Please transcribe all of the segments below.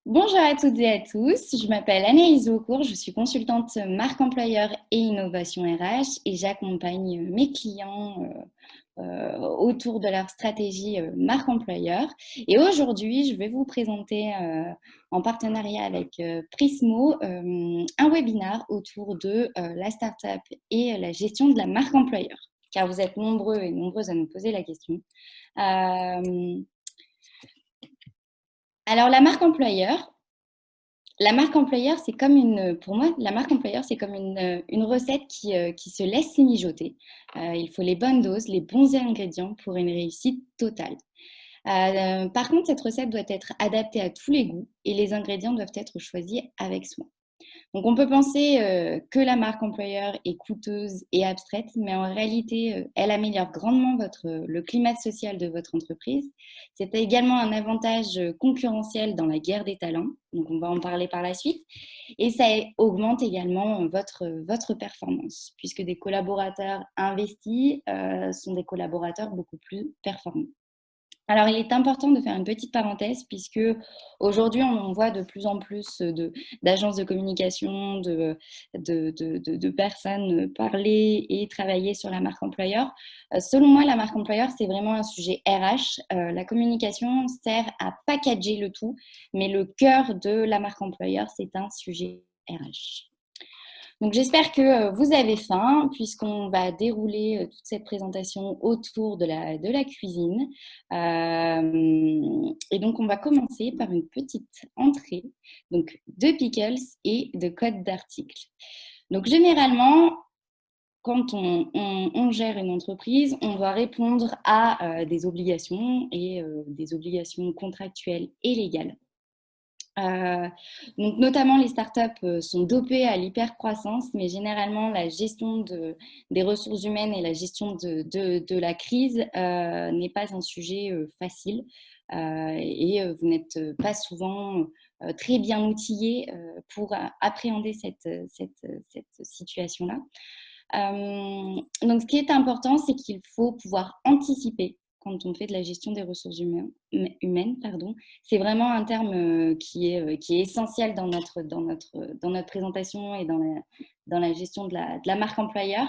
Bonjour à toutes et à tous, je m'appelle Anaïs Aucourt, je suis consultante marque employeur et innovation RH et j'accompagne mes clients autour de leur stratégie marque employeur. Et aujourd'hui, je vais vous présenter en partenariat avec Prismo un webinaire autour de la startup et la gestion de la marque employeur, car vous êtes nombreux et nombreuses à nous poser la question. Alors, la marque employeur, c'est comme pour moi, la marque employeur, c'est comme une recette qui se laisse mijoter. Il faut les bonnes doses, les bons ingrédients pour une réussite totale. Par contre, cette recette doit être adaptée à tous les goûts et les ingrédients doivent être choisis avec soin. Donc, on peut penser que la marque employeur est coûteuse et abstraite, mais en réalité, elle améliore grandement le climat social de votre entreprise. C'est également un avantage concurrentiel dans la guerre des talents, donc on va en parler par la suite, et ça augmente également votre performance, puisque des collaborateurs investis sont des collaborateurs beaucoup plus performants. Alors, il est important de faire une petite parenthèse puisque aujourd'hui, on voit de plus en plus d'agences de communication, de personnes parler et travailler sur la marque employeur. Selon moi, la marque employeur, c'est vraiment un sujet RH. La communication sert à packager le tout, mais le cœur de la marque employeur, c'est un sujet RH. Donc, j'espère que vous avez faim, puisqu'on va dérouler toute cette présentation autour de la cuisine. Et donc, on va commencer par une petite entrée, donc de pickles et de code d'articles. Donc, généralement, quand on gère une entreprise, on doit répondre à des obligations et des obligations contractuelles et légales. Donc notamment, les startups sont dopées à l'hypercroissance, mais généralement, la gestion des ressources humaines et la gestion de la crise n'est pas un sujet facile. Et vous n'êtes pas souvent très bien outillé pour appréhender cette situation-là. Donc, ce qui est important, c'est qu'il faut pouvoir anticiper quand on fait de la gestion des ressources humaines, pardon. C'est vraiment un terme qui est essentiel dans notre présentation et dans la gestion de la marque employeur.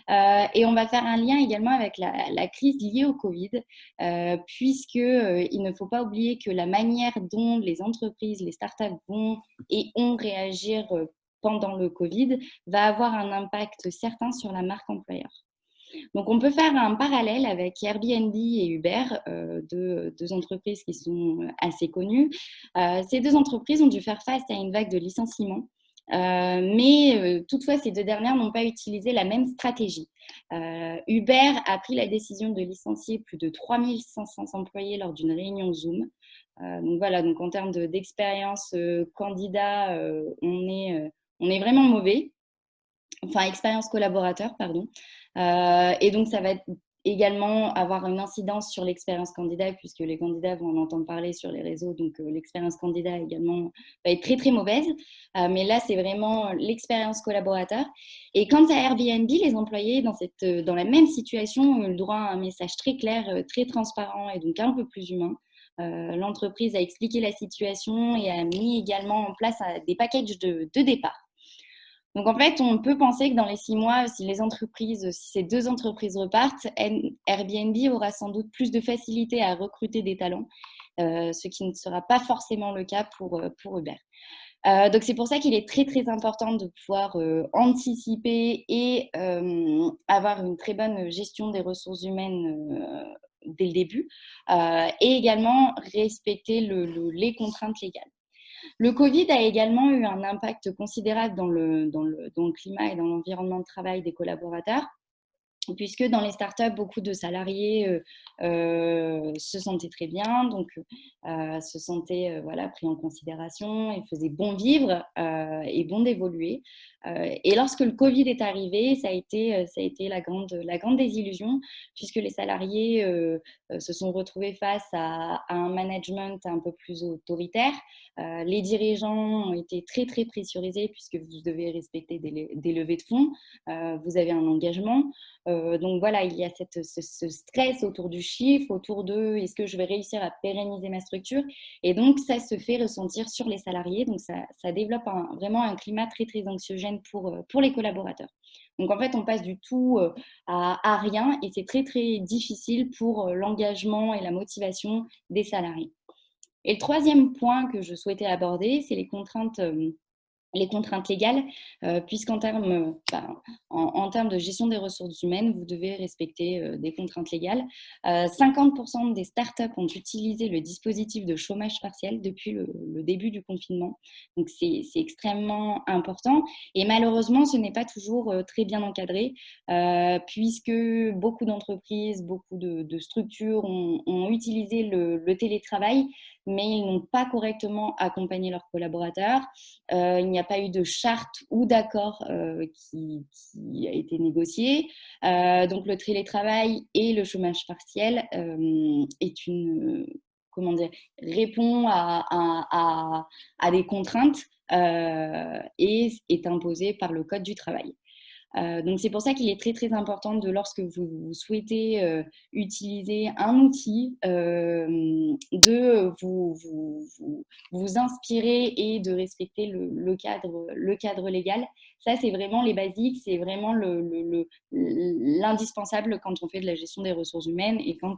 Et on va faire un lien également avec la crise liée au Covid, puisqu'il ne faut pas oublier que la manière dont les entreprises, les startups vont et ont réagir pendant le Covid va avoir un impact certain sur la marque employeur. Donc, on peut faire un parallèle avec Airbnb et Uber, deux entreprises qui sont assez connues. Ces deux entreprises ont dû faire face à une vague de licenciements. Mais toutefois, ces deux dernières n'ont pas utilisé la même stratégie. Uber a pris la décision de licencier plus de 3500 employés lors d'une réunion Zoom. Donc voilà, donc en termes d'expérience candidat, on est vraiment mauvais. Enfin, expérience collaborateur, pardon. Et donc, ça va également avoir une incidence sur l'expérience candidat, puisque les candidats vont en entendre parler sur les réseaux. Donc, l'expérience candidat également va être très, très mauvaise. Mais là, c'est vraiment l'expérience collaborateur. Et quant à Airbnb, les employés dans la même situation ont eu le droit à un message très clair, très transparent et donc un peu plus humain. L'entreprise a expliqué la situation et a mis également en place des packages de départ. Donc, en fait, on peut penser que dans les 6 mois, si ces deux entreprises repartent, Airbnb aura sans doute plus de facilité à recruter des talents, ce qui ne sera pas forcément le cas pour Uber. Donc, c'est pour ça qu'il est très, très important de pouvoir anticiper et avoir une très bonne gestion des ressources humaines dès le début et également respecter les contraintes légales. Le Covid a également eu un impact considérable dans le climat et dans l'environnement de travail des collaborateurs, puisque dans les startups, beaucoup de salariés se sentaient très bien, donc se sentaient voilà, pris en considération et faisaient bon vivre et bon d'évoluer. Et lorsque le Covid est arrivé, ça a été la grande désillusion, puisque les salariés se sont retrouvés face à un management un peu plus autoritaire. Les dirigeants ont été très, très pressurisés, puisque vous devez respecter des levées de fonds, vous avez un engagement. Donc voilà, il y a ce stress autour du chiffre, autour de est-ce que je vais réussir à pérenniser ma structure. Et donc, ça se fait ressentir sur les salariés. Donc, ça développe vraiment un climat très, très anxiogène pour les collaborateurs. Donc, en fait, on passe du tout à rien et c'est très, très difficile pour l'engagement et la motivation des salariés. Et le troisième point que je souhaitais aborder, c'est les contraintes légales, puisqu'en termes, en termes de gestion des ressources humaines, vous devez respecter des contraintes légales. 50% des startups ont utilisé le dispositif de chômage partiel depuis le début du confinement. Donc, c'est extrêmement important. Et malheureusement, ce n'est pas toujours très bien encadré, puisque beaucoup d'entreprises, beaucoup de structures ont utilisé le télétravail, mais ils n'ont pas correctement accompagné leurs collaborateurs. Il n'y a pas eu de charte ou d'accord qui a été négocié. Donc, le télétravail et le chômage partiel est comment dire, répond à des contraintes et est imposé par le Code du travail. Donc, c'est pour ça qu'il est très, très important lorsque vous souhaitez utiliser un outil, de vous inspirer et de respecter le cadre légal. Ça, c'est vraiment les basiques, c'est vraiment l'indispensable quand on fait de la gestion des ressources humaines et quand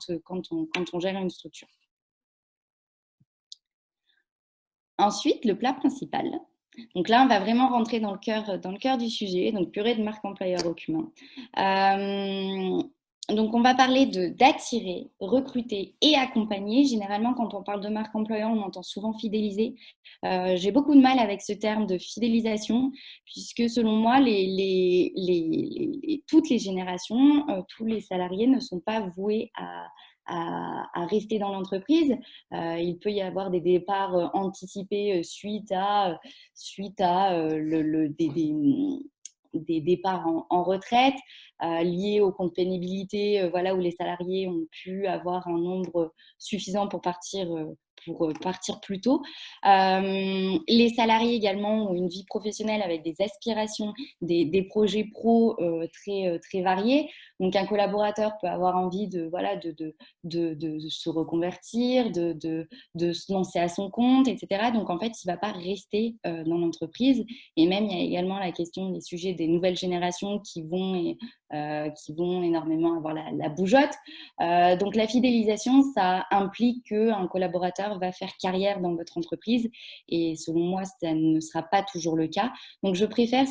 on gère une structure. Ensuite, le plat principal. Donc là, on va vraiment rentrer dans le cœur du sujet, donc purée de marque employeur au cumin. Donc, on va parler d'attirer, recruter et accompagner. Généralement, quand on parle de marque employeur, on entend souvent fidéliser. J'ai beaucoup de mal avec ce terme de fidélisation, puisque selon moi, toutes les générations, tous les salariés ne sont pas voués à rester dans l'entreprise. Il peut y avoir des départs anticipés suite à des départs en retraite liés au compte pénibilité, voilà, où les salariés ont pu avoir un nombre suffisant pour partir plus tôt. Les salariés également ont une vie professionnelle avec des aspirations, des projets pro très, très variés. Donc, un collaborateur peut avoir envie de se reconvertir, de se lancer à son compte, etc. Donc, en fait, il ne va pas rester dans l'entreprise. Et même, il y a également la question des sujets des nouvelles générations qui vont énormément avoir la bougeotte. Donc, la fidélisation, ça implique qu'un collaborateur va faire carrière dans votre entreprise. Et selon moi, ça ne sera pas toujours le cas. Donc, je préfère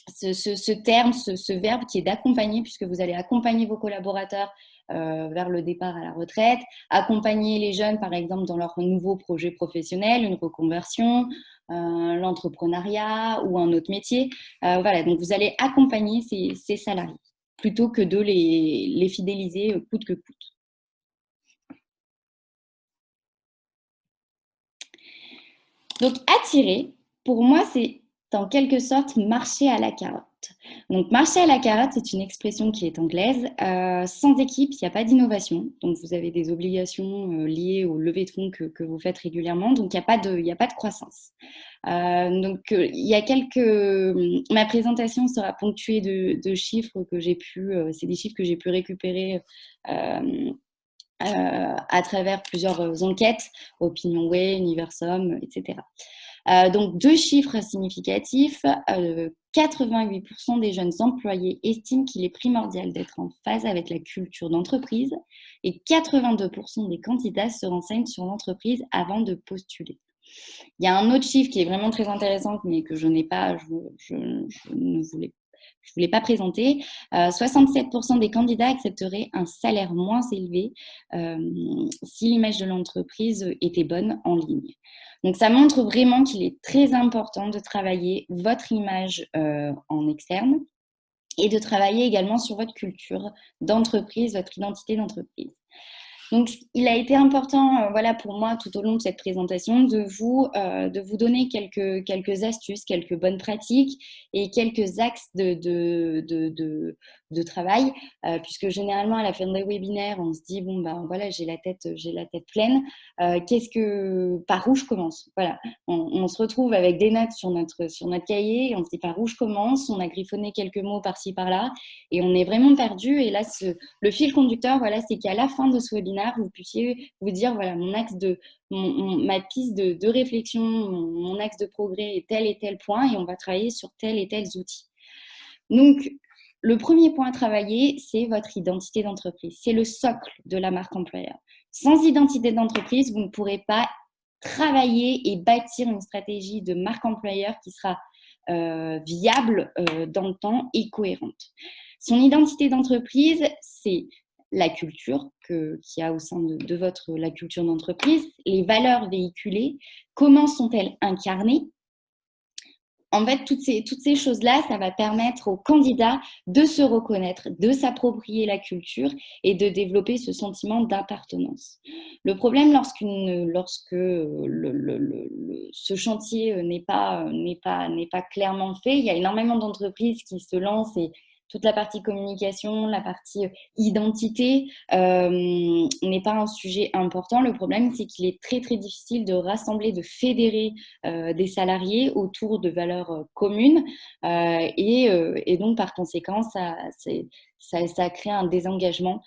ce terme, ce verbe qui est d'accompagner, puisque vous allez accompagner vos collaborateurs vers le départ à la retraite, accompagner les jeunes, par exemple, dans leur nouveau projet professionnel, une reconversion, l'entrepreneuriat ou un autre métier. Voilà, donc vous allez accompagner ces salariés plutôt que de les fidéliser coûte que coûte. Donc, attirer, pour moi, c'est en quelque sorte marcher à la carotte. Donc, marcher à la carotte, c'est une expression qui est anglaise. Sans équipe, il n'y a pas d'innovation. Donc, vous avez des obligations liées au levée de fonds que vous faites régulièrement. Donc, il n'y a pas de croissance. Ma présentation sera ponctuée de chiffres que j'ai pu, c'est des chiffres que j'ai pu récupérer à travers plusieurs enquêtes, OpinionWay, Universum, etc. Donc, deux chiffres significatifs. 88% des jeunes employés estiment qu'il est primordial d'être en phase avec la culture d'entreprise et 82% des candidats se renseignent sur l'entreprise avant de postuler. Il y a un autre chiffre qui est vraiment très intéressant, mais que je ne voulais pas présenter. 67% des candidats accepteraient un salaire moins élevé si l'image de l'entreprise était bonne en ligne. Donc, ça montre vraiment qu'il est très important de travailler votre image en externe et de travailler également sur votre culture d'entreprise, votre identité d'entreprise. Donc, il a été important, pour moi, tout au long de cette présentation, de vous donner quelques astuces, quelques bonnes pratiques et quelques axes de travail, puisque généralement à la fin des webinaires, on se dit bon ben voilà, j'ai la tête pleine. Par où je commence? Voilà, on se retrouve avec des notes sur notre cahier, et on se dit par où je commence. On a griffonné quelques mots par-ci par-là, et on est vraiment perdu. Et là, le fil conducteur, voilà, c'est qu'à la fin de ce webinaire, vous puissiez vous dire voilà, ma piste de réflexion, mon axe de progrès est tel et tel point, et on va travailler sur tel et tel outils. Donc, le premier point à travailler, c'est votre identité d'entreprise. C'est le socle de la marque employeur. Sans identité d'entreprise, vous ne pourrez pas travailler et bâtir une stratégie de marque employeur qui sera viable dans le temps et cohérente. Son identité d'entreprise, c'est la culture qu'il y a au sein de la culture d'entreprise, les valeurs véhiculées, comment sont-elles incarnées. En fait, toutes ces choses-là, ça va permettre aux candidats de se reconnaître, de s'approprier la culture et de développer ce sentiment d'appartenance. Le problème, lorsque ce chantier n'est pas clairement fait, il y a énormément d'entreprises qui se lancent, et toute la partie communication, la partie identité n'est pas un sujet important. Le problème, c'est qu'il est très, très difficile de rassembler, de fédérer des salariés autour de valeurs communes. Et donc, par conséquent, ça crée un désengagement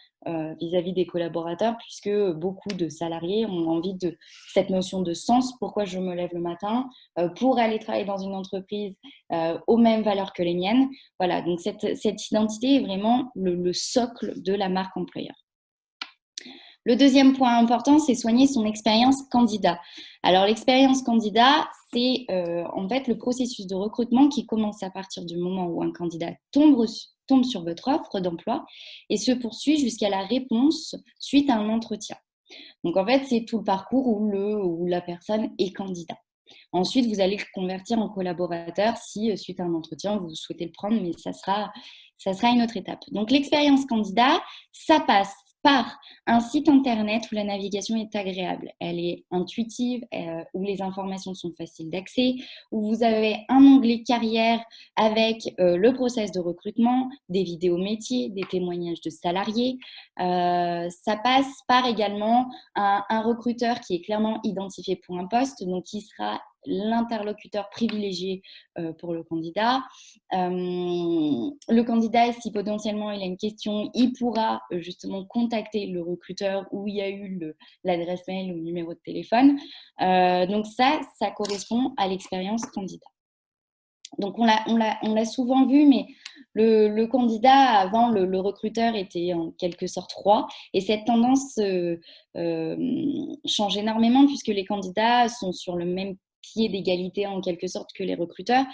vis-à-vis des collaborateurs, puisque beaucoup de salariés ont envie de cette notion de sens. Pourquoi je me lève le matin pour aller travailler dans une entreprise aux mêmes valeurs que les miennes. Voilà, donc cette identité est vraiment le socle de la marque employeur. Le deuxième point important, c'est soigner son expérience candidat. Alors, l'expérience candidat, c'est en fait le processus de recrutement qui commence à partir du moment où un candidat tombe sur votre offre d'emploi et se poursuit jusqu'à la réponse suite à un entretien. Donc, en fait, c'est tout le parcours où la personne est candidat. Ensuite, vous allez le convertir en collaborateur si, suite à un entretien, vous souhaitez le prendre, mais ça sera une autre étape. Donc, l'expérience candidat, ça passe par un site internet où la navigation est agréable. Elle est intuitive, où les informations sont faciles d'accès, où vous avez un onglet carrière avec le process de recrutement, des vidéos métiers, des témoignages de salariés. Ça passe par également un recruteur qui est clairement identifié pour un poste, donc qui sera l'interlocuteur privilégié pour le candidat. Le candidat, si potentiellement il a une question, il pourra justement contacter le recruteur où il y a eu l'adresse mail ou le numéro de téléphone. Donc ça correspond à l'expérience candidat. Donc on l'a souvent vu, mais le candidat, avant, le recruteur était en quelque sorte roi. Et cette tendance change énormément, puisque les candidats sont sur le même pied d'égalité en quelque sorte que les recruteurs,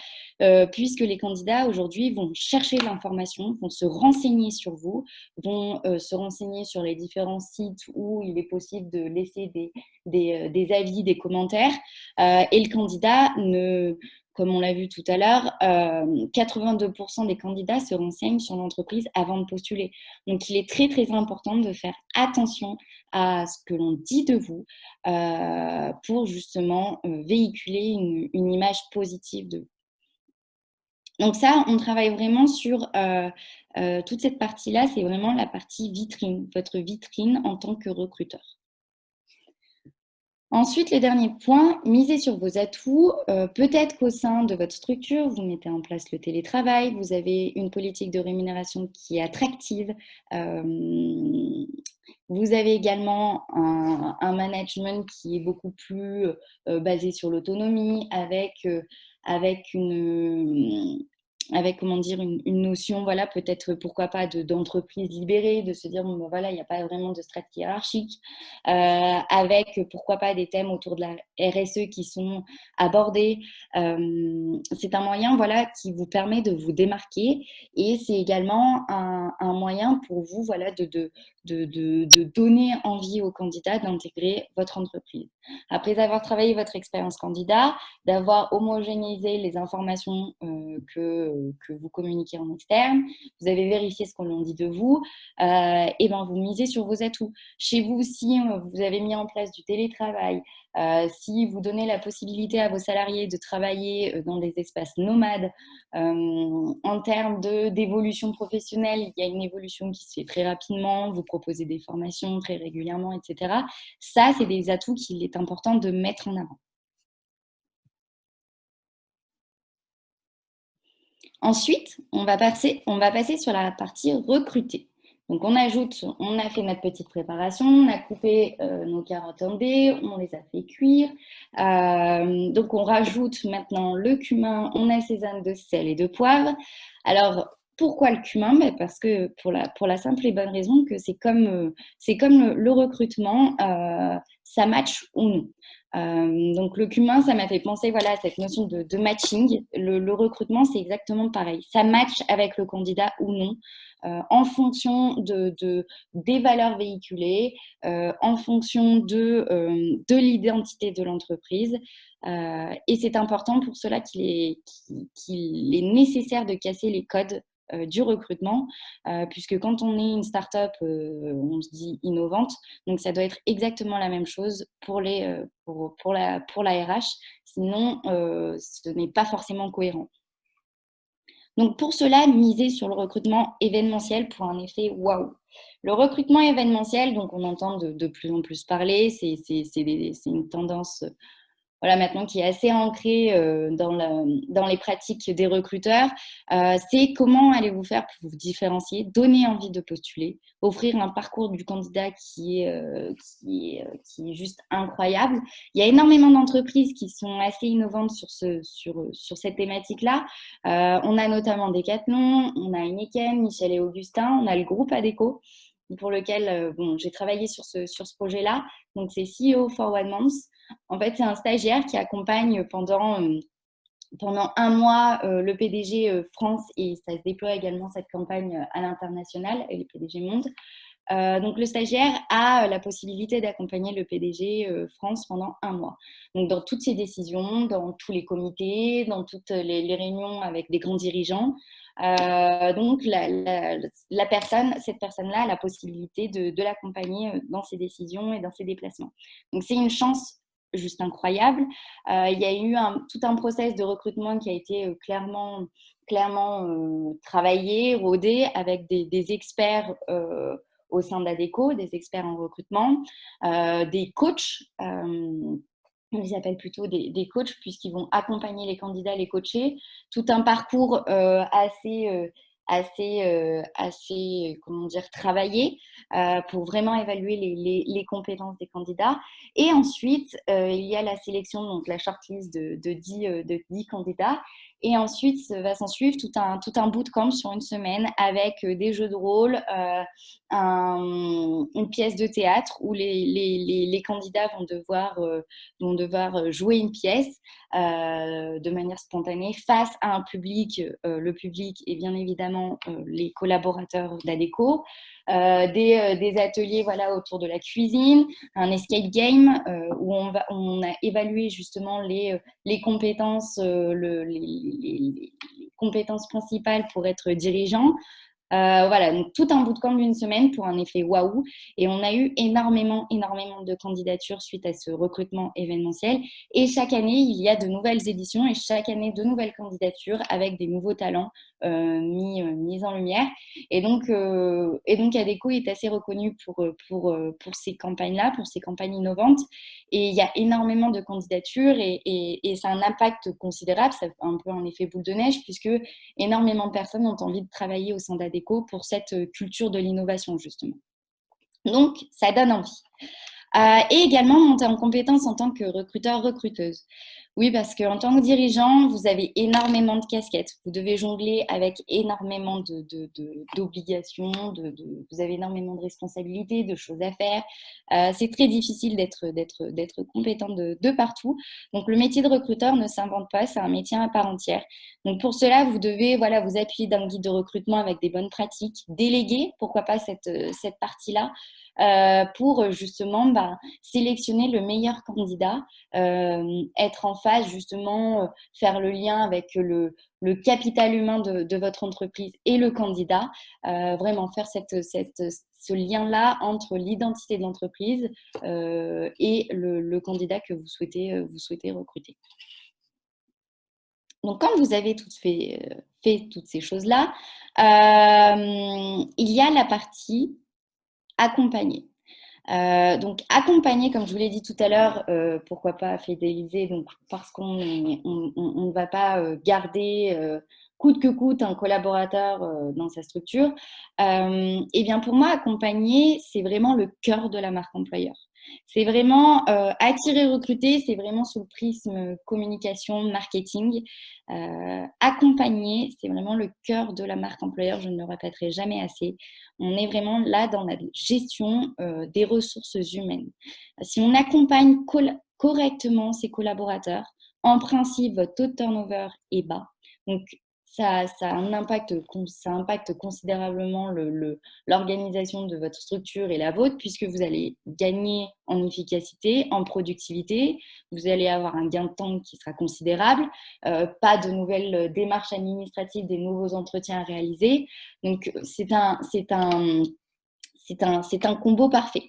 puisque les candidats aujourd'hui vont chercher l'information, vont se renseigner sur vous, vont se renseigner sur les différents sites où il est possible de laisser des avis, des commentaires, et le candidat comme on l'a vu tout à l'heure, 82% des candidats se renseignent sur l'entreprise avant de postuler. Donc, il est très, très important de faire attention à ce que l'on dit de vous pour justement véhiculer une image positive de vous. Donc ça, on travaille vraiment sur toute cette partie-là, c'est vraiment la partie vitrine, votre vitrine en tant que recruteur. Ensuite, le dernier point, misez sur vos atouts. Peut-être qu'au sein de votre structure, vous mettez en place le télétravail, vous avez une politique de rémunération qui est attractive. Vous avez également un management qui est beaucoup plus basé sur l'autonomie, avec comment dire, une notion, voilà, peut-être pourquoi pas d'entreprise libérée, de se dire bon, ben voilà, il n'y a pas vraiment de stratégie hiérarchique, avec pourquoi pas des thèmes autour de la RSE qui sont abordés. C'est un moyen, voilà, qui vous permet de vous démarquer, et c'est également un moyen pour vous, voilà, de donner envie aux candidats d'intégrer votre entreprise. Après avoir travaillé votre expérience candidat, d'avoir homogénéisé les informations que vous communiquez en externe, vous avez vérifié ce qu'on dit de vous, et ben vous misez sur vos atouts. Chez vous, si vous avez mis en place du télétravail, Si vous donnez la possibilité à vos salariés de travailler dans des espaces nomades, en termes d'évolution professionnelle, il y a une évolution qui se fait très rapidement, vous proposez des formations très régulièrement, etc. Ça, c'est des atouts qu'il est important de mettre en avant. Ensuite, on va passer sur la partie recruter. Donc, on a fait notre petite préparation, on a coupé nos carottes en dés, on les a fait cuire. Donc, on rajoute maintenant le cumin, on assaisonne de sel et de poivre. Alors, pourquoi le cumin? Parce que pour la simple et bonne raison que c'est comme le recrutement, ça match ou non. Donc le cumin, ça m'a fait penser voilà, à cette notion de matching. Le recrutement, c'est exactement pareil. Ça match avec le candidat ou non, en fonction des valeurs véhiculées, en fonction de l'identité de l'entreprise. Et c'est important pour cela qu'il est nécessaire de casser les codes du recrutement, puisque quand on est une start-up, on se dit innovante, donc ça doit être exactement la même chose pour la RH, sinon ce n'est pas forcément cohérent. Donc pour cela, miser sur le recrutement événementiel pour un effet waouh. Le recrutement événementiel, donc on entend de plus en plus parler, c'est une tendance voilà, maintenant qui est assez ancré dans les pratiques des recruteurs, c'est comment allez-vous faire pour vous différencier, donner envie de postuler, offrir un parcours du candidat qui est juste incroyable. Il y a énormément d'entreprises qui sont assez innovantes sur cette thématique-là. On a notamment Decathlon, on a Heineken, Michel et Augustin, on a le groupe Adecco pour lequel j'ai travaillé sur ce projet-là. Donc, c'est CEO for One Month. En fait, c'est un stagiaire qui accompagne pendant un mois le PDG France et ça se déploie également cette campagne à l'international et les PDG monde. Donc, le stagiaire a la possibilité d'accompagner le PDG France pendant un mois. Donc, dans toutes ses décisions, dans tous les comités, dans toutes les réunions avec des grands dirigeants. Donc, cette personne-là a la possibilité de l'accompagner dans ses décisions et dans ses déplacements. Donc, c'est une chance juste incroyable. Il y a eu tout un process de recrutement qui a été clairement travaillé, rodé avec des experts au sein d'Adecco, des experts en recrutement, des coachs. On les appelle plutôt des coachs puisqu'ils vont accompagner les candidats, les coacher. Tout un parcours assez comment dire, travaillé pour vraiment évaluer les compétences des candidats. Et ensuite, il y a la sélection, donc la shortlist de 10 candidats. Et ensuite, va s'en suivre tout un bootcamp sur une semaine avec des jeux de rôle, une pièce de théâtre où les candidats vont devoir jouer une pièce de manière spontanée face à un public, le public et bien évidemment les collaborateurs d'Adecco, des ateliers voilà, autour de la cuisine, un escape game où on a évalué justement les compétences, les compétences principales pour être dirigeant. Voilà, donc tout un bootcamp d'une semaine pour un effet waouh. Et on a eu énormément de candidatures suite à ce recrutement événementiel. Et chaque année, il y a de nouvelles éditions et chaque année, de nouvelles candidatures avec des nouveaux talents mis en lumière. Et donc Adecco est assez reconnu pour ces campagnes-là, pour ces campagnes innovantes. Et il y a énormément de candidatures et ça a un impact considérable. Ça fait un peu un effet boule de neige puisque énormément de personnes ont envie de travailler au sein d'Adecco pour cette culture de l'innovation, justement. Donc, ça donne envie. Et également monter en compétence en tant que recruteur, recruteuse. Oui, parce qu'en tant que dirigeant, vous avez énormément de casquettes. Vous devez jongler avec énormément d'obligations, vous avez énormément de responsabilités, de choses à faire. C'est très difficile d'être compétent de partout. Donc, le métier de recruteur ne s'invente pas, c'est un métier à part entière. Donc, pour cela, vous devez voilà, vous appuyer d'un guide de recrutement avec des bonnes pratiques, déléguer, pourquoi pas cette partie-là, pour justement sélectionner le meilleur candidat, être en face justement faire le lien avec le capital humain de votre entreprise et le candidat, vraiment faire ce lien-là entre l'identité de l'entreprise et le candidat que vous souhaitez recruter. Donc, quand vous avez fait toutes ces choses-là, il y a la partie accompagner. Donc, accompagner, comme je vous l'ai dit tout à l'heure, pourquoi pas fidéliser, donc, parce qu'on ne va pas garder coûte que coûte un collaborateur dans sa structure. Et bien, pour moi, accompagner, c'est vraiment le cœur de la marque employeur. C'est vraiment attirer, recruter, c'est vraiment sous le prisme communication, marketing. Accompagner, c'est vraiment le cœur de la marque employeur, je ne le répéterai jamais assez. On est vraiment là dans la gestion des ressources humaines. Si on accompagne correctement ses collaborateurs, en principe, votre taux de turnover est bas. Donc, ça impacte considérablement l'organisation de votre structure et la vôtre, puisque vous allez gagner en efficacité, en productivité, vous allez avoir un gain de temps qui sera considérable, pas de nouvelles démarches administratives, des nouveaux entretiens à réaliser. Donc, c'est un combo parfait.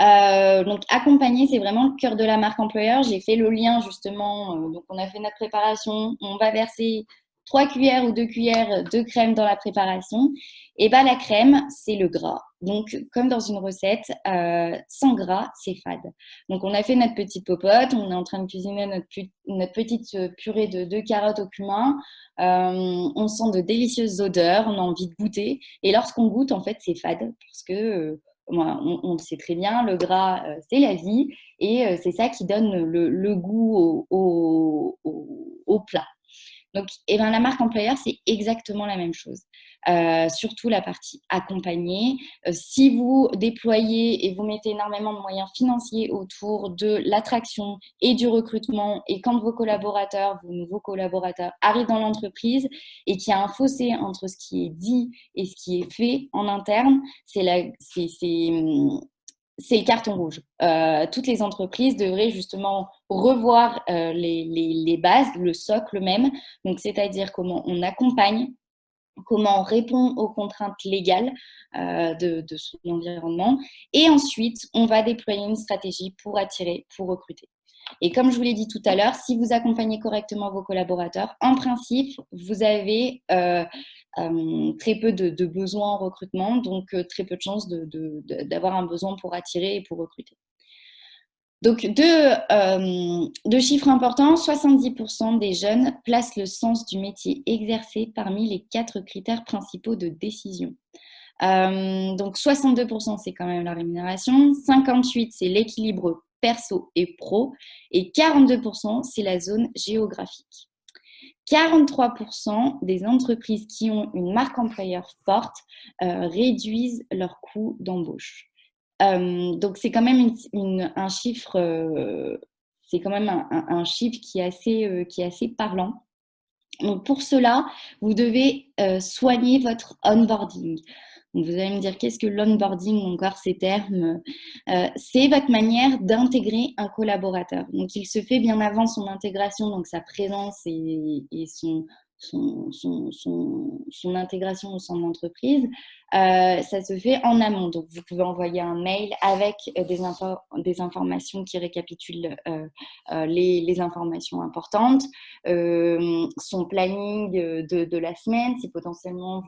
Donc, accompagner, c'est vraiment le cœur de la marque employeur. J'ai fait le lien justement, donc on a fait notre préparation, on va verser 3 cuillères ou 2 cuillères de crème dans la préparation. Et bien, la crème, c'est le gras. Donc, comme dans une recette, sans gras, c'est fade. Donc, on a fait notre petite popote, on est en train de cuisiner notre petite purée de carottes au cumin. On sent de délicieuses odeurs, on a envie de goûter. Et lorsqu'on goûte, en fait, c'est fade parce que on le sait très bien, le gras, c'est la vie et c'est ça qui donne le goût au plat. Donc, ben, la marque employeur, c'est exactement la même chose. Surtout la partie accompagnée. Si vous déployez et vous mettez énormément de moyens financiers autour de l'attraction et du recrutement, et quand vos nouveaux collaborateurs arrivent dans l'entreprise et qu'il y a un fossé entre ce qui est dit et ce qui est fait en interne, c'est le carton rouge. Toutes les entreprises devraient justement revoir les bases, le socle même. Donc, c'est-à-dire comment on accompagne, comment on répond aux contraintes légales de son environnement. Et ensuite, on va déployer une stratégie pour attirer, pour recruter. Et comme je vous l'ai dit tout à l'heure, si vous accompagnez correctement vos collaborateurs, en principe, vous avez très peu de besoins en recrutement, donc très peu de chances d'avoir un besoin pour attirer et pour recruter. Donc, deux chiffres importants, 70% des jeunes placent le sens du métier exercé parmi les 4 critères principaux de décision. Donc, 62%, c'est quand même la rémunération, 58%, c'est l'équilibre perso et pro, et 42%, c'est la zone géographique. 43% des entreprises qui ont une marque employeur forte réduisent leurs coûts d'embauche. Donc, c'est quand même un chiffre, c'est quand même un chiffre qui est assez parlant. Donc, pour cela, vous devez soigner votre onboarding. Donc, vous allez me dire, qu'est-ce que l'onboarding, encore ces termes? C'est votre manière d'intégrer un collaborateur. Donc, il se fait bien avant son intégration, donc sa présence et son intégration au sein de l'entreprise. Ça se fait en amont. Donc, vous pouvez envoyer un mail avec des informations qui récapitulent les informations importantes, son planning de la semaine, si potentiellement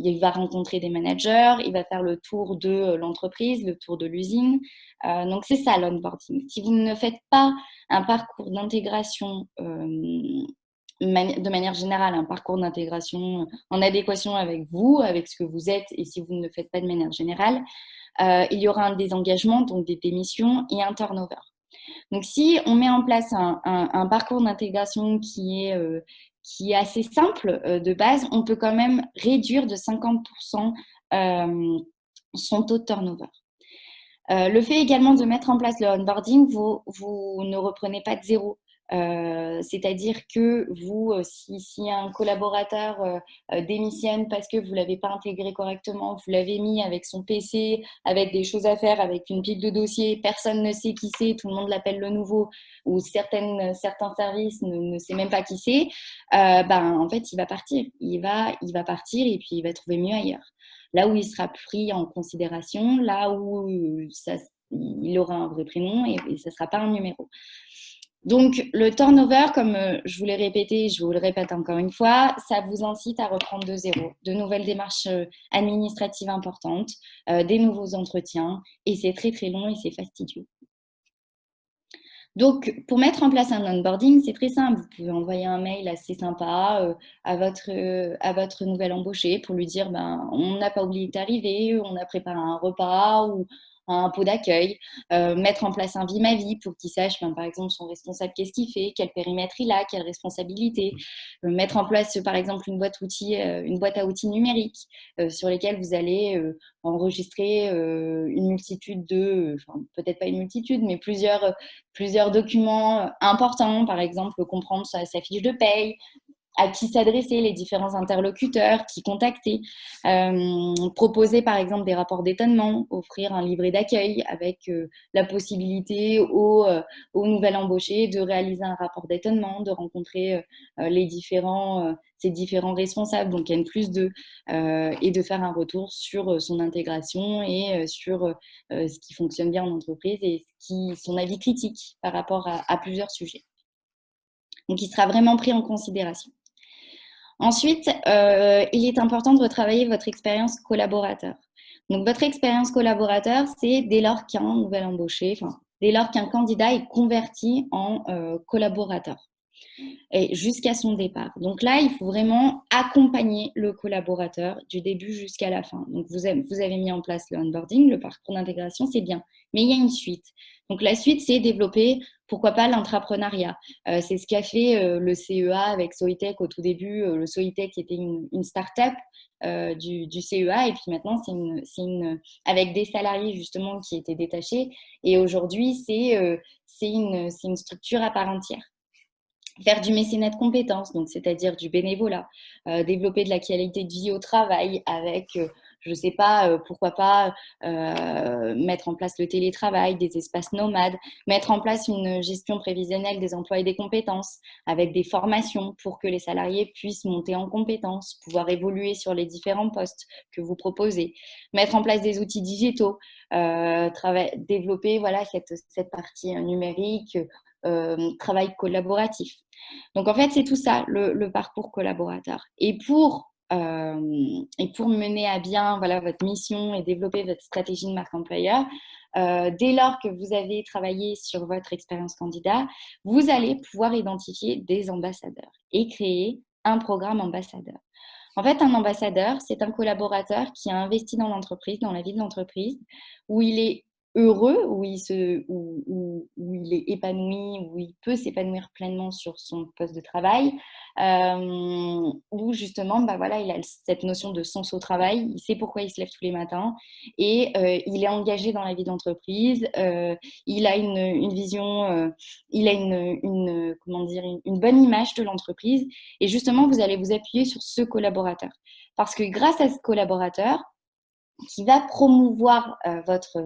il va rencontrer des managers, il va faire le tour de l'entreprise, le tour de l'usine. Donc, c'est ça l'onboarding. Si vous ne faites pas un parcours d'intégration de manière générale, un parcours d'intégration en adéquation avec vous, avec ce que vous êtes, et si vous ne le faites pas de manière générale, il y aura un désengagement, donc des démissions et un turnover. Donc, si on met en place un parcours d'intégration qui est assez simple de base, on peut quand même réduire de 50% son taux de turnover. Le fait également de mettre en place le onboarding, vous ne reprenez pas de zéro. C'est-à-dire que vous, si un collaborateur démissionne parce que vous ne l'avez pas intégré correctement, vous l'avez mis avec son PC, avec des choses à faire, avec une pile de dossiers, personne ne sait qui c'est, tout le monde l'appelle le nouveau, ou certains services ne sait même pas qui c'est, en fait, il va partir. Il va partir et puis il va trouver mieux ailleurs. Là où il sera pris en considération, là où il aura un vrai prénom et ça ne sera pas un numéro. Donc, le turnover, comme je vous l'ai répété, je vous le répète encore une fois, ça vous incite à reprendre de zéro, de nouvelles démarches administratives importantes, des nouveaux entretiens, et c'est très très long et c'est fastidieux. Donc, pour mettre en place un onboarding, c'est très simple. Vous pouvez envoyer un mail assez sympa à votre nouvel embauché pour lui dire on n'a pas oublié que tu arrivé, on a préparé un repas ou un pot d'accueil, mettre en place un vie ma vie pour qu'il sache, par exemple, son responsable, qu'est-ce qu'il fait, quel périmètre il a, quelle responsabilité, mettre en place, par exemple, une boîte à outils numérique sur lesquels vous allez enregistrer une multitude peut-être pas une multitude, mais plusieurs documents importants, par exemple comprendre sa fiche de paye, à qui s'adresser, les différents interlocuteurs, qui contacter, proposer par exemple des rapports d'étonnement, offrir un livret d'accueil avec la possibilité au nouvel embauché de réaliser un rapport d'étonnement, de rencontrer ses différents responsables, donc N+2, et de faire un retour sur son intégration et sur ce qui fonctionne bien en entreprise et son avis critique par rapport à plusieurs sujets. Donc, il sera vraiment pris en considération. Ensuite, il est important de retravailler votre expérience collaborateur. Donc, votre expérience collaborateur, c'est dès lors qu'un nouvel embauché, dès lors qu'un candidat est converti en collaborateur et jusqu'à son départ. Donc là, il faut vraiment accompagner le collaborateur du début jusqu'à la fin. Donc, vous avez mis en place le onboarding, le parcours d'intégration, c'est bien. Mais il y a une suite. Donc, la suite, c'est développer, pourquoi pas, l'entrepreneuriat. C'est ce qu'a fait le CEA avec Soitec au tout début. Le Soitec était une start-up du CEA et puis maintenant, avec des salariés justement qui étaient détachés. Et aujourd'hui, c'est une structure à part entière. Faire du mécénat de compétences, donc c'est-à-dire du bénévolat, développer de la qualité de vie au travail avec, je ne sais pas, pourquoi pas mettre en place le télétravail, des espaces nomades, mettre en place une gestion prévisionnelle des emplois et des compétences avec des formations pour que les salariés puissent monter en compétences, pouvoir évoluer sur les différents postes que vous proposez, mettre en place des outils digitaux, développer cette partie numérique, travail collaboratif. Donc, en fait, c'est tout ça, le parcours collaborateur. Et pour mener à bien votre mission et développer votre stratégie de marque employeur, dès lors que vous avez travaillé sur votre expérience candidat, vous allez pouvoir identifier des ambassadeurs et créer un programme ambassadeur. En fait, un ambassadeur, c'est un collaborateur qui a investi dans l'entreprise, dans la vie de l'entreprise, où il est heureux, où il est épanoui, où il peut s'épanouir pleinement sur son poste de travail, où justement, il a cette notion de sens au travail, il sait pourquoi il se lève tous les matins et il est engagé dans la vie d'entreprise, il a une vision, il a une bonne image de l'entreprise et justement, vous allez vous appuyer sur ce collaborateur. Parce que grâce à ce collaborateur, qui va promouvoir votre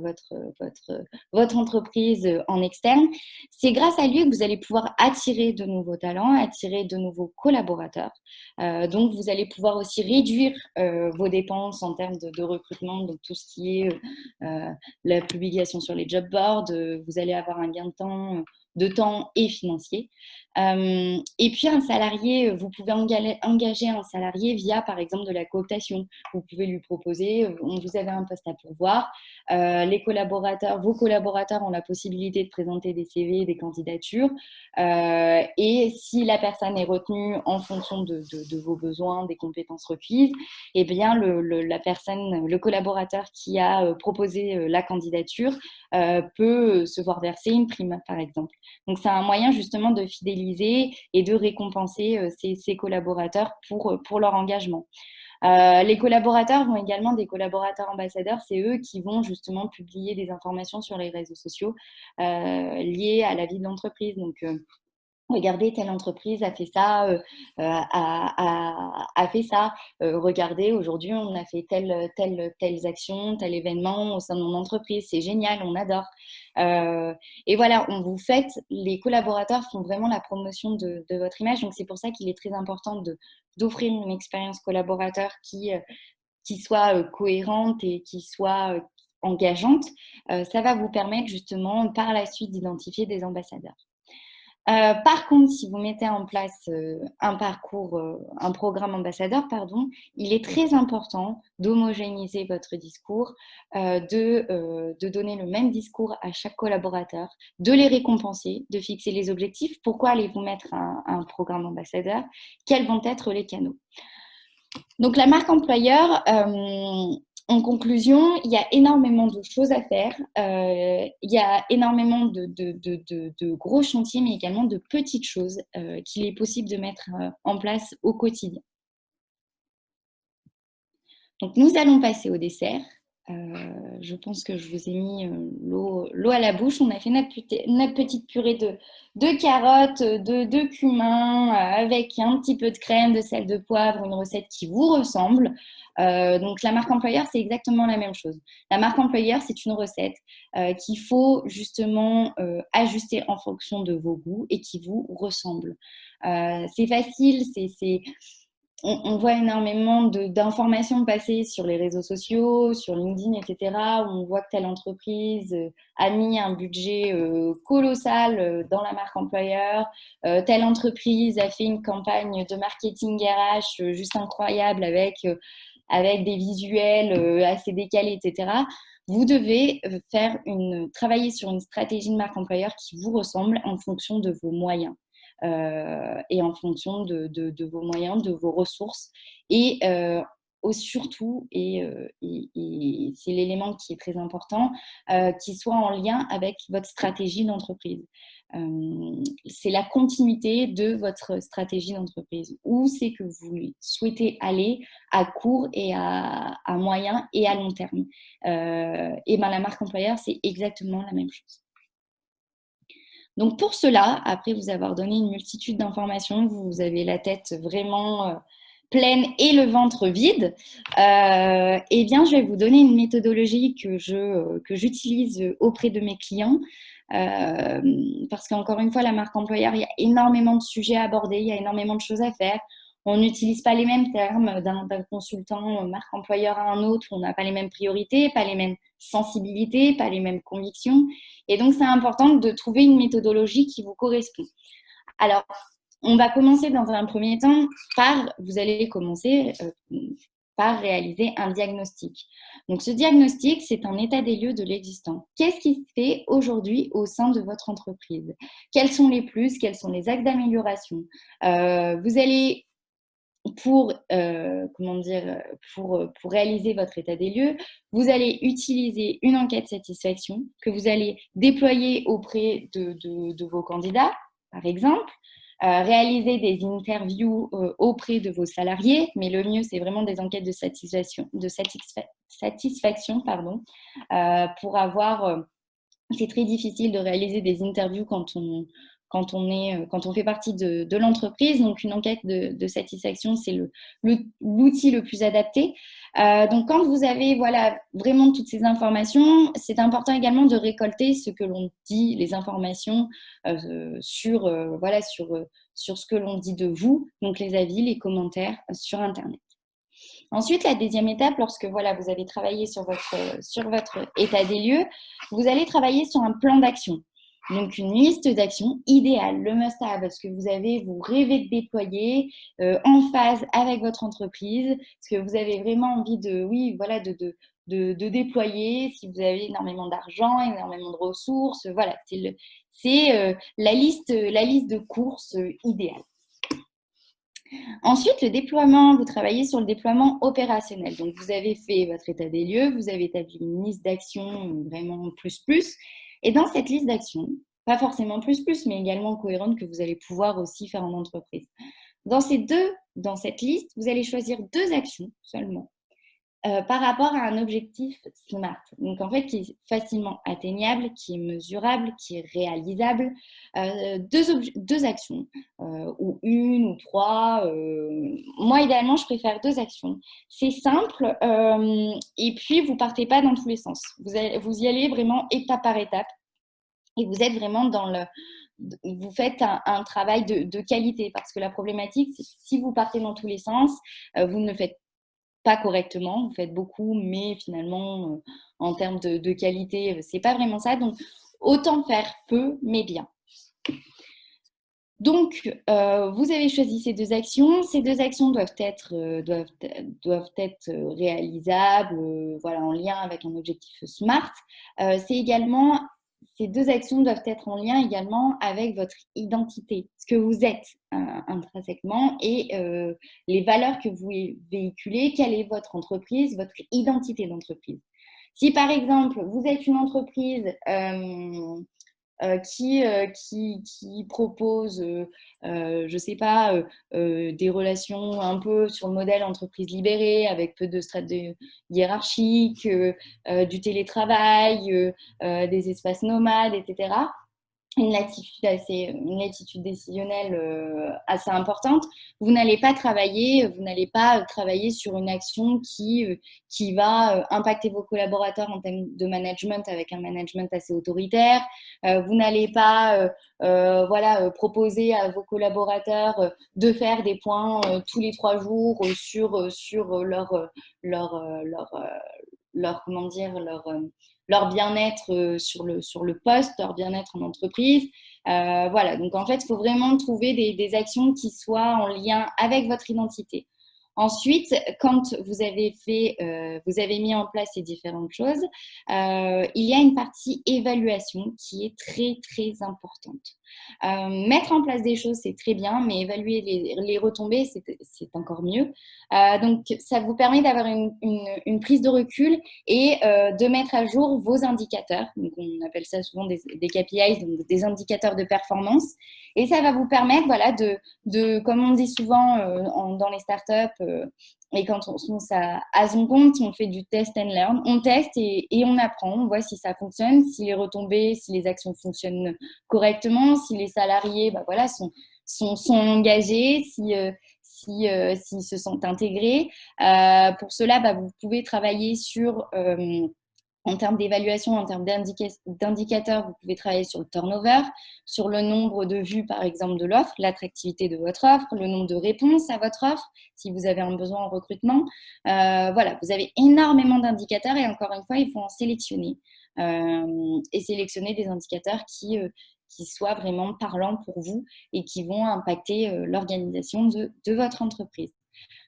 entreprise en externe, c'est grâce à lui que vous allez pouvoir attirer de nouveaux talents, attirer de nouveaux collaborateurs. Donc, vous allez pouvoir aussi réduire vos dépenses en termes de recrutement, donc tout ce qui est la publication sur les job boards, vous allez avoir un gain de temps et financier. Et puis, un salarié, vous pouvez engager un salarié via, par exemple, de la cooptation. Vous pouvez lui proposer, vous avez un poste à pourvoir, vos collaborateurs ont la possibilité de présenter des CV, des candidatures, et si la personne est retenue en fonction de vos besoins, des compétences requises, eh bien, le collaborateur qui a proposé la candidature peut se voir verser une prime, par exemple. Donc, c'est un moyen justement de fidéliser et de récompenser ces collaborateurs pour leur engagement. Les collaborateurs vont également, des collaborateurs ambassadeurs, c'est eux qui vont justement publier des informations sur les réseaux sociaux liées à la vie de l'entreprise. Donc, Regardez, telle entreprise a fait ça, a fait ça. Regardez, aujourd'hui, on a fait telles actions, tel événement au sein de mon entreprise. C'est génial, on adore. Et voilà, les collaborateurs font vraiment la promotion de votre image. Donc, c'est pour ça qu'il est très important d'offrir une expérience collaborateur qui soit cohérente et qui soit engageante. Ça va vous permettre justement par la suite d'identifier des ambassadeurs. Par contre, si vous mettez en place un programme ambassadeur, pardon, il est très important d'homogénéiser votre discours, de donner le même discours à chaque collaborateur, de les récompenser, de fixer les objectifs. Pourquoi allez-vous mettre un programme ambassadeur? Quels vont être les canaux? Donc, la marque employeur, en conclusion, il y a énormément de choses à faire. Il y a énormément de gros chantiers, mais également de petites choses qu'il est possible de mettre en place au quotidien. Donc, nous allons passer au dessert. Je pense que je vous ai mis l'eau à la bouche. On a fait notre petite purée de carottes, de cumin, avec un petit peu de crème, de sel, de poivre, une recette qui vous ressemble. Donc, la marque employeur, c'est exactement la même chose. La marque employeur, c'est une recette qu'il faut justement ajuster en fonction de vos goûts et qui vous ressemble. C'est facile, on voit énormément d'informations passer sur les réseaux sociaux, sur LinkedIn, etc., où on voit que telle entreprise a mis un budget colossal dans la marque employeur, telle entreprise a fait une campagne de marketing RH juste incroyable avec des visuels assez décalés, etc. Vous devez travailler sur une stratégie de marque employeur qui vous ressemble en fonction de vos moyens. Et en fonction de vos moyens, de vos ressources. Et surtout, et c'est l'élément qui est très important, qui soit en lien avec votre stratégie d'entreprise. C'est la continuité de votre stratégie d'entreprise. Où c'est que vous souhaitez aller à court et à moyen et à long terme. Et ben, la marque employeur, c'est exactement la même chose. Donc pour cela, après vous avoir donné une multitude d'informations, vous avez la tête vraiment pleine et le ventre vide, eh bien je vais vous donner une méthodologie que j'utilise auprès de mes clients. Parce qu'encore une fois, la marque employeur, il y a énormément de sujets à aborder, il y a énormément de choses à faire. On n'utilise pas les mêmes termes d'un consultant marque employeur à un autre, on n'a pas les mêmes priorités, pas les mêmes sensibilités, pas les mêmes convictions. Et donc, c'est important de trouver une méthodologie qui vous correspond. Alors, on va commencer dans un premier temps vous allez commencer par réaliser un diagnostic. Donc, ce diagnostic, c'est un état des lieux de l'existant. Qu'est-ce qui se fait aujourd'hui au sein de votre entreprise? Quels sont les plus? Quels sont les axes d'amélioration? Vous allez pour réaliser votre état des lieux, vous allez utiliser une enquête satisfaction que vous allez déployer auprès de vos candidats, par exemple, réaliser des interviews auprès de vos salariés, mais le mieux, c'est vraiment des enquêtes de satisfaction, pardon, pour avoir... c'est très difficile de réaliser des interviews quand on fait partie de l'entreprise. Donc, une enquête de satisfaction, c'est l'outil le plus adapté. Donc, quand vous avez vraiment toutes ces informations, c'est important également de récolter ce que l'on dit, les informations sur ce que l'on dit de vous, donc les avis, les commentaires sur Internet. Ensuite, la deuxième étape, lorsque vous avez travaillé sur votre état des lieux, vous allez travailler sur un plan d'action. Donc, une liste d'actions idéale, le must-have, ce que vous rêvez de déployer en phase avec votre entreprise, ce que vous avez vraiment envie de déployer, si vous avez énormément d'argent, énormément de ressources. Voilà, c'est la liste de courses idéale. Ensuite, le déploiement, vous travaillez sur le déploiement opérationnel. Donc, vous avez fait votre état des lieux, vous avez établi une liste d'actions vraiment plus. Et dans cette liste d'actions, pas forcément plus, mais également cohérente que vous allez pouvoir aussi faire en entreprise. Dans cette liste, vous allez choisir 2 actions seulement par rapport à un objectif SMART. Donc, en fait, qui est facilement atteignable, qui est mesurable, qui est réalisable. Deux actions, ou une ou trois. Moi, idéalement, je préfère deux actions. C'est simple, et puis vous partez pas dans tous les sens. Vous y allez vraiment étape par étape, et vous êtes vraiment vous faites un travail de qualité, parce que la problématique, c'est que si vous partez dans tous les sens, vous ne le faites pas correctement, vous faites beaucoup, mais finalement, en termes de qualité, c'est pas vraiment ça. Donc, autant faire peu, mais bien. Donc, vous avez choisi ces deux actions. Ces deux actions doivent être réalisables, voilà, en lien avec un objectif SMART. Ces deux actions doivent être en lien également avec votre identité, ce que vous êtes intrinsèquement, et les valeurs que vous véhiculez. Quelle est votre entreprise, votre identité d'entreprise? Si par exemple, vous êtes une entreprise qui propose, je ne sais pas, des relations un peu sur le modèle entreprise libérée, avec peu de strates hiérarchiques, du télétravail, des espaces nomades, etc. Une latitude décisionnelle assez importante, vous n'allez pas travailler sur une action qui va impacter vos collaborateurs en termes de management, avec un management assez autoritaire. Vous n'allez pas proposer à vos collaborateurs de faire des points tous les 3 jours sur leur bien-être sur le poste, leur bien-être en entreprise. Voilà, donc en fait, il faut vraiment trouver des actions qui soient en lien avec votre identité. Ensuite, quand vous avez mis en place ces différentes choses, il y a une partie évaluation qui est très, très importante. Mettre en place des choses, c'est très bien, mais évaluer les retombées, c'est encore mieux. Donc, ça vous permet d'avoir une prise de recul et de mettre à jour vos indicateurs. Donc, on appelle ça souvent des KPIs, donc des indicateurs de performance. Et ça va vous permettre, voilà, comme on dit souvent dans les startups, et quand on se lance à son compte, on fait du test and learn. On teste et on apprend, on voit si ça fonctionne, si les retombées, si les actions fonctionnent correctement, si les salariés sont engagés, s'ils se sentent intégrés. Pour cela, vous pouvez travailler en termes d'évaluation, en termes d'indicateurs, vous pouvez travailler sur le turnover, sur le nombre de vues, par exemple, de l'offre, l'attractivité de votre offre, le nombre de réponses à votre offre, si vous avez un besoin en recrutement. Voilà, vous avez énormément d'indicateurs, et encore une fois, il faut en sélectionner. Et sélectionner des indicateurs qui soient vraiment parlants pour vous et qui vont impacter l'organisation de votre entreprise.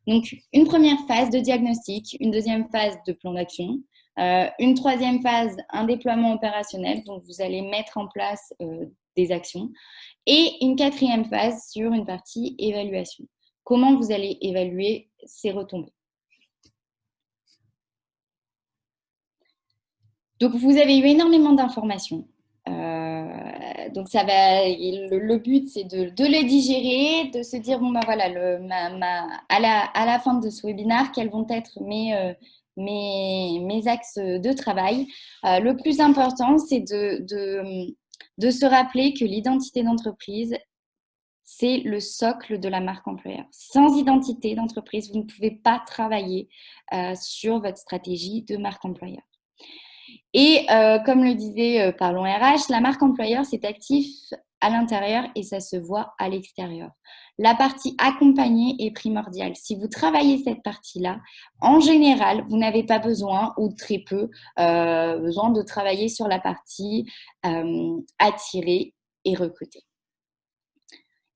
Donc, une première phase de diagnostic, une deuxième phase de plan d'action, une troisième phase, un déploiement opérationnel, donc vous allez mettre en place des actions, et une quatrième phase sur une partie évaluation. Comment vous allez évaluer ces retombées? Donc, vous avez eu énormément d'informations. Donc, le but, c'est de les digérer, de se dire, bon, voilà, à la fin de ce webinaire, quels vont être mes axes de travail. Le plus important, c'est de se rappeler que l'identité d'entreprise, c'est le socle de la marque employeur. Sans identité d'entreprise, vous ne pouvez pas travailler sur votre stratégie de marque employeur. Et comme le disait Parlons RH, la marque employeur, c'est actif à l'intérieur et ça se voit à l'extérieur. La partie accompagnée est primordiale. Si vous travaillez cette partie-là, en général, vous n'avez pas besoin, ou très peu, besoin de travailler sur la partie attirer et recruter.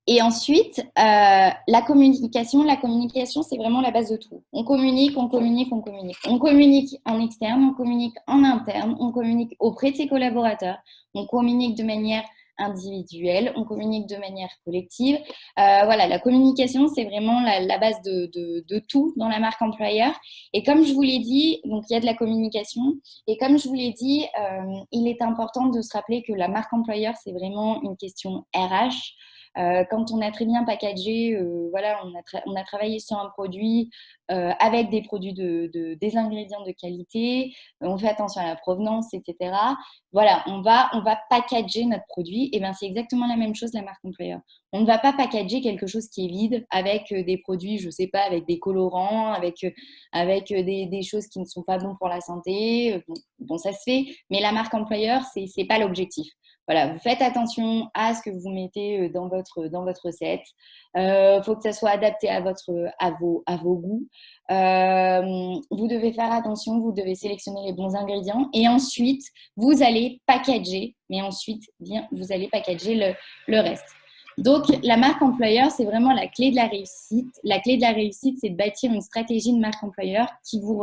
Et ensuite, la communication, c'est vraiment la base de tout. On communique, on communique, on communique. On communique en externe, on communique en interne, on communique auprès de ses collaborateurs, on communique de manière individuelle, on communique de manière collective. Voilà, la communication, c'est vraiment la base de tout dans la marque employeur. Et comme je vous l'ai dit, donc il y a de la communication. Et comme je vous l'ai dit, il est important de se rappeler que la marque employeur, c'est vraiment une question RH. Quand on a très bien packagé, voilà, on a travaillé sur un produit avec des produits des ingrédients de qualité, on fait attention à la provenance, etc. Voilà, on va packager notre produit. Et bien, c'est exactement la même chose, la marque employeur. On ne va pas packager quelque chose qui est vide avec des produits, je ne sais pas, avec des colorants, avec des choses qui ne sont pas bonnes pour la santé. Bon, ça se fait, mais la marque employeur, ce n'est pas l'objectif. Voilà, vous faites attention à ce que vous mettez dans votre recette. Faut que ça soit adapté à vos goûts. Vous devez faire attention, vous devez sélectionner les bons ingrédients et ensuite, vous allez packager, mais ensuite, bien, vous allez packager le reste. Donc, la marque employeur, c'est vraiment la clé de la réussite. La clé de la réussite, c'est de bâtir une stratégie de marque employeur qui vous